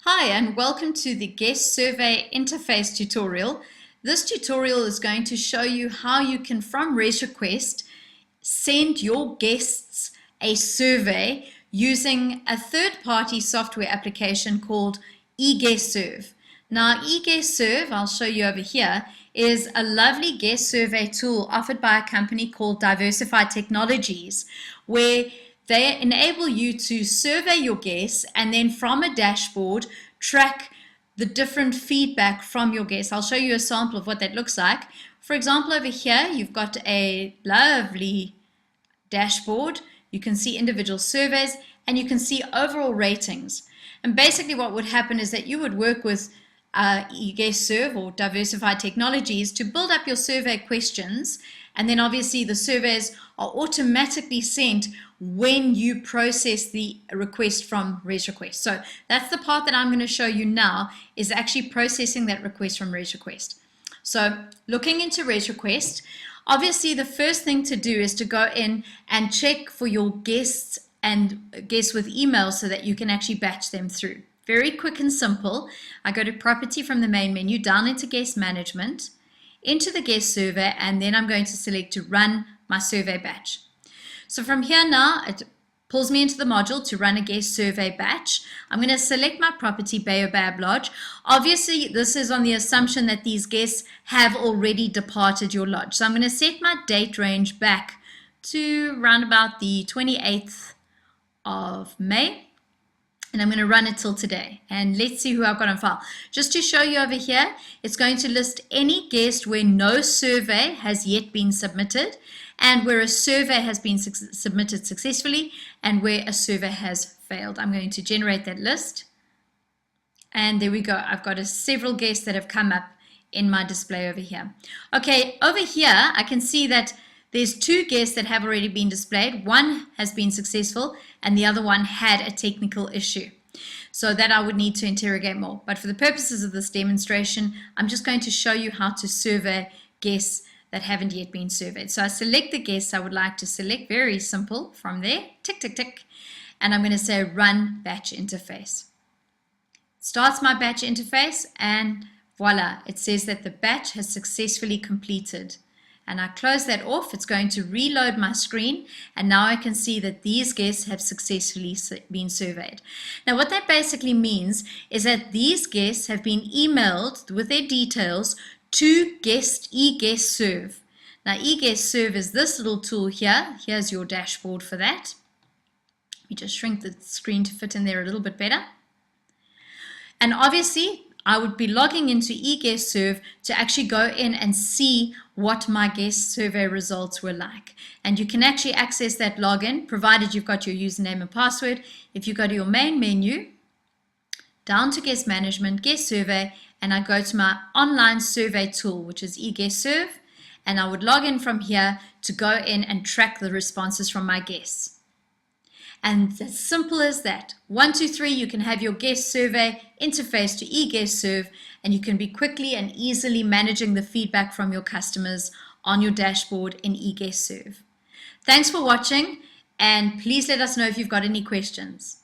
Hi and welcome to the guest survey interface tutorial. This tutorial is going to show you how you can, from ResRequest, send your guests a survey using a third-party software application called eGuestSurv. Now, eGuestSurv, I'll show you over here, is a lovely guest survey tool offered by a company called Diversified Technologies, where they enable you to survey your guests and then from a dashboard track the different feedback from your guests. I'll show you a sample of what that looks like. For example, over here you've got a lovely dashboard. You can see individual surveys and you can see overall ratings. And basically what would happen is that you would work with eGuestSurv or Diversified Technologies to build up your survey questions, and then obviously the surveys are automatically sent when you process the request from ResRequest. So that's the part that I'm going to show you now, is actually processing that request from ResRequest. So looking into ResRequest, obviously the first thing to do is to go in and check for your guests and guests with emails so that you can actually batch them through. Very quick and simple. I go to Property from the main menu, down into Guest Management, into the guest survey, and then I'm going to select to run my survey batch. So from here now, it pulls me into the module to run a guest survey batch. I'm going to select my property, Baobab Lodge. Obviously, this is on the assumption that these guests have already departed your lodge. So I'm going to set my date range back to around about the 28th of May. And I'm going to run it till today. And let's see who I've got on file. Just to show you over here, it's going to list any guest where no survey has yet been submitted, and where a survey has been submitted successfully, and where a survey has failed. I'm going to generate that list. And there we go. I've got several guests that have come up in my display over here. Okay, over here, I can see that there's two guests that have already been displayed. One has been successful and the other one had a technical issue. So that I would need to interrogate more. But for the purposes of this demonstration, I'm just going to show you how to survey guests that haven't yet been surveyed. So I select the guests I would like to select, very simple from there, tick, tick, tick. And I'm going to say run batch interface. Starts my batch interface and voila, it says that the batch has successfully completed. And I close that off, it's going to reload my screen, and now I can see that these guests have successfully been surveyed. Now what that basically means is that these guests have been emailed with their details to eGuestSurv. Now eGuestSurv is this little tool here. Here's your dashboard for that. Let me just shrink the screen to fit in there a little bit better. And obviously I would be logging into eGuestSurv to actually go in and see what my guest survey results were like. And you can actually access that login provided you've got your username and password. If you go to your main menu, down to Guest Management, Guest Survey, and I go to my online survey tool, which is eGuestSurv, and I would log in from here to go in and track the responses from my guests. And as simple as that. 1, 2, 3, you can have your guest survey interface to eGuestSurv, and you can be quickly and easily managing the feedback from your customers on your dashboard in eGuestSurv. Thanks for watching, and please let us know if you've got any questions.